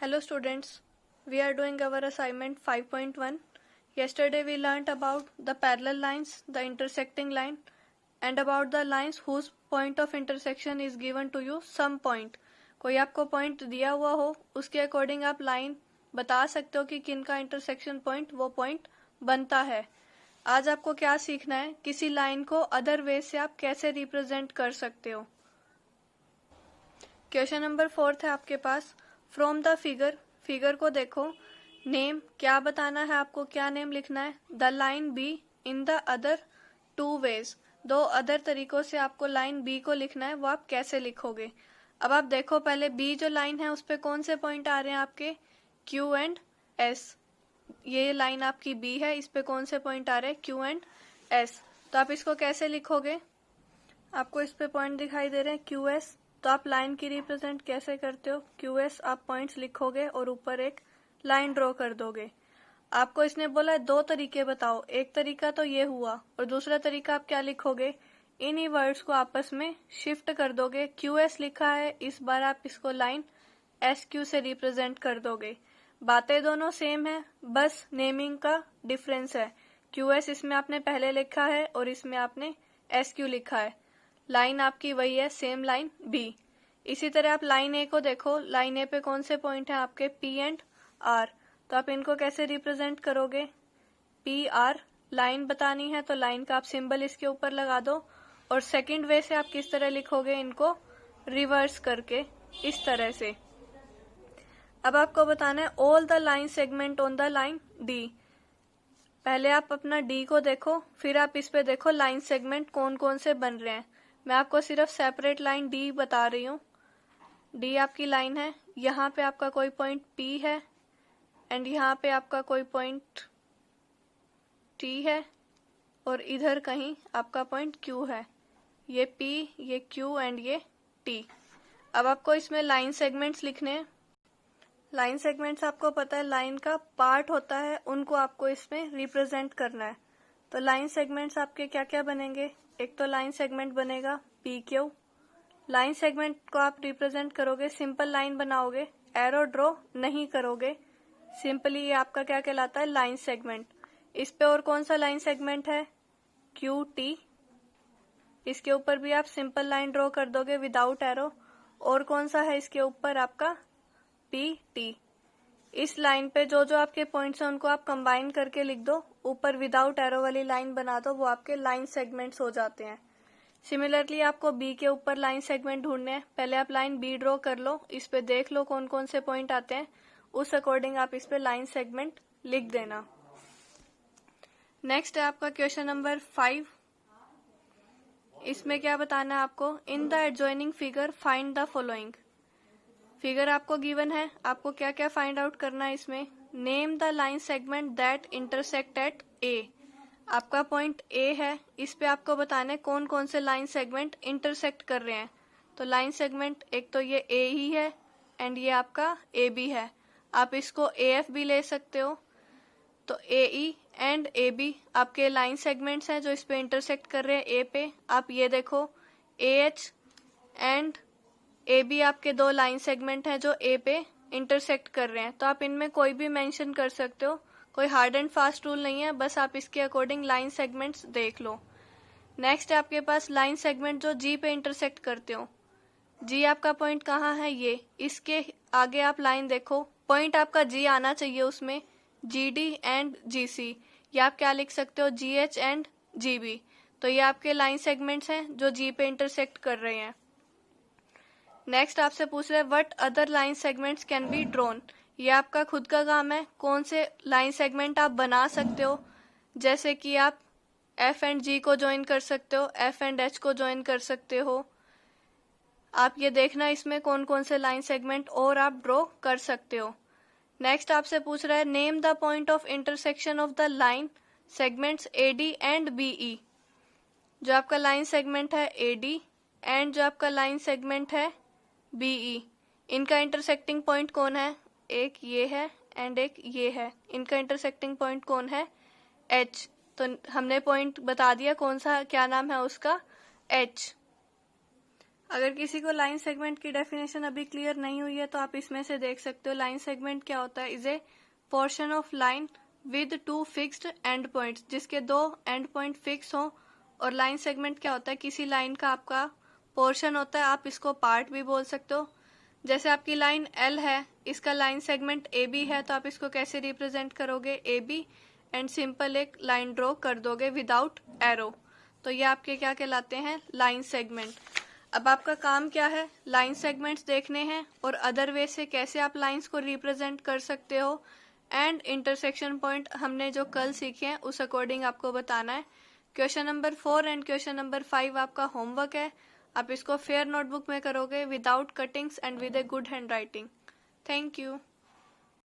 Hello students, we are doing our assignment 5.1. Yesterday we learnt about the parallel lines, the intersecting line and about the lines whose point of intersection is given to you some point. कोई आपको point दिया हुआ हो उसके according आप line बता सकते हो कि किनका intersection point वो point बनता है। आज आपको क्या सीखना है, किसी line को other way से आप कैसे represent कर सकते हो। क्वेश्चन नंबर 4 है आपके पास। फ्रॉम द फिगर को देखो। नेम क्या बताना है आपको, क्या नेम लिखना है। The line be in the other two ways, दो अदर तरीकों से आपको लाइन बी को लिखना है, वो आप कैसे लिखोगे। अब आप देखो पहले बी जो लाइन है उस पे कौन से पॉइंट आ रहे हैं आपके, क्यू एंड एस। ये लाइन आपकी बी है, इस पे कौन से पॉइंट आ रहे हैं, क्यू एंड एस। तो आप इसको कैसे लिखोगे, आपको इस पे पॉइंट दिखाई दे रहे हैं क्यू एस, तो आप लाइन की रिप्रेजेंट कैसे करते हो, क्यू एस आप पॉइंट्स लिखोगे और ऊपर एक लाइन ड्रॉ कर दोगे। आपको इसने बोला है दो तरीके बताओ, एक तरीका तो ये हुआ और दूसरा तरीका आप क्या लिखोगे, इन्हीं वर्ड्स को आपस में शिफ्ट कर दोगे। क्यू एस लिखा है, इस बार आप इसको लाइन एस क्यू से रिप्रेजेंट कर दोगे। बातें दोनों सेम है, बस नेमिंग का डिफरेंस है। क्यू एस इसमें आपने पहले लिखा है और इसमें आपने एस क्यू लिखा है। लाइन आपकी वही है, सेम लाइन बी। इसी तरह आप लाइन ए को देखो, लाइन ए पे कौन से पॉइंट हैं आपके, पी एंड आर। तो आप इनको कैसे रिप्रेजेंट करोगे, पी आर लाइन बतानी है तो लाइन का आप सिंबल इसके ऊपर लगा दो। और सेकंड वे से आप किस तरह लिखोगे, इनको रिवर्स करके इस तरह से। अब आपको बताना है all the line segment on the line D. पहले आप अपना डी को देखो, फिर आप इस पे देखो लाइन सेगमेंट कौन कौन से बन रहे हैं। मैं आपको सिर्फ सेपरेट लाइन डी बता रही हूँ। डी आपकी लाइन है, यहाँ पे आपका कोई पॉइंट पी है एंड यहाँ पे आपका कोई पॉइंट टी है और इधर कहीं आपका पॉइंट क्यू है। ये पी, ये क्यू एंड ये टी। अब आपको इसमें लाइन सेगमेंट्स लिखने हैं। लाइन सेगमेंट्स आपको पता है लाइन का पार्ट होता है, उनको आपको इसमें रिप्रेजेंट करना है। तो लाइन सेगमेंट्स आपके क्या क्या बनेंगे, एक तो लाइन सेगमेंट बनेगा पी क्यू। लाइन सेगमेंट को आप रिप्रेजेंट करोगे, सिंपल लाइन बनाओगे, एरो ड्रॉ नहीं करोगे, सिंपली ये आपका क्या कहलाता है, लाइन सेगमेंट। इस पे और कौन सा लाइन सेगमेंट है, क्यू टी। इसके ऊपर भी आप सिंपल लाइन ड्रॉ कर दोगे विदाउट एरो। और कौन सा है इसके ऊपर आपका, पी टी। इस लाइन पे जो जो आपके पॉइंट्स हैं उनको आप कंबाइन करके लिख दो, ऊपर विदाउट एरो वाली लाइन बना दो, वो आपके लाइन सेगमेंट्स हो जाते हैं। सिमिलरली आपको बी के ऊपर लाइन सेगमेंट ढूंढने हैं। पहले आप लाइन बी ड्रॉ कर लो, इस पे देख लो कौन कौन से पॉइंट आते हैं, उस अकॉर्डिंग आप इस पे लाइन सेगमेंट लिख देना। नेक्स्ट है आपका क्वेश्चन नंबर 5। इसमें क्या बताना है आपको, in the adjoining figure find the following. Figure आपको गिवन है, आपको क्या क्या फाइंड आउट करना है इसमें। Name the line segment that intersect at A. आपका पॉइंट ए है, इस पे आपको बताना है कौन कौन से लाइन सेगमेंट इंटरसेक्ट कर रहे हैं। तो लाइन सेगमेंट एक तो ये ए ही है एंड ये आपका ए बी है। आप इसको ए एफ भी ले सकते हो। तो ए ई एंड ए बी आपके लाइन सेगमेंट्स हैं जो इस पे इंटरसेक्ट कर रहे हैं ए पे। आप ये देखो A H and A B आपके दो लाइन सेगमेंट हैं जो ए पे इंटरसेक्ट कर रहे हैं। तो आप इनमें कोई भी मेंशन कर सकते हो, कोई हार्ड एंड फास्ट रूल नहीं है, बस आप इसके अकॉर्डिंग लाइन सेगमेंट्स देख लो। नेक्स्ट है आपके पास लाइन सेगमेंट जो जी पे इंटरसेक्ट करते हो। जी आपका पॉइंट कहाँ है, ये इसके आगे आप लाइन देखो, पॉइंट आपका जी आना चाहिए उसमें, जी डी एंड जी सी। या आप क्या लिख सकते हो, G H and G B. तो ये आपके लाइन सेगमेंट्स हैं जो जी पे इंटरसेक्ट कर रहे हैं। नेक्स्ट आपसे पूछ रहे हैं what other line segments can be drawn. ये आपका खुद का काम है, कौन से लाइन सेगमेंट आप बना सकते हो। जैसे कि आप एफ एंड जी को ज्वाइन कर सकते हो, एफ एंड एच को ज्वाइन कर सकते हो। आप ये देखना इसमें कौन कौन से लाइन सेगमेंट और आप ड्रॉ कर सकते हो। नेक्स्ट आपसे पूछ रहा है name the point of intersection of the line segments A D and B E. जो आपका लाइन सेगमेंट है ए डी एंड जो आपका लाइन सेगमेंट है बीई, इनका इंटरसेक्टिंग पॉइंट कौन है, एक ये है एंड एक ये है। इनका इंटरसेक्टिंग पॉइंट कौन है, एच। तो हमने पॉइंट बता दिया कौन सा, क्या नाम है उसका, एच। अगर किसी को लाइन सेगमेंट की डेफिनेशन अभी क्लियर नहीं हुई है तो आप इसमें से देख सकते हो। लाइन सेगमेंट क्या होता है? Is a portion of line with two fixed and points, जिसके दो एंड पॉइंट फिक्स हो। और लाइन सेगमेंट क्या होता है? किसी लाइन का आपका पोर्शन होता है, आप इसको पार्ट भी बोल सकते हो। जैसे आपकी लाइन एल है, इसका लाइन सेगमेंट ए बी है, तो आप इसको कैसे रिप्रेजेंट करोगे? ए बी एंड सिंपल एक लाइन ड्रॉ कर दोगे विदाउट एरो। तो ये आपके क्या कहलाते हैं? Line segment. अब आपका काम क्या है? लाइन सेगमेंट्स देखने हैं और अदर वे से कैसे आप लाइंस को रिप्रेजेंट कर सकते हो, एंड इंटरसेक्शन पॉइंट हमने जो कल सीखे हैं उस अकॉर्डिंग आपको बताना है। Question number 4 and question number 5 आपका होमवर्क है। आप इसको फेयर नोटबुक में करोगे without cuttings and with a good hand writing. Thank you.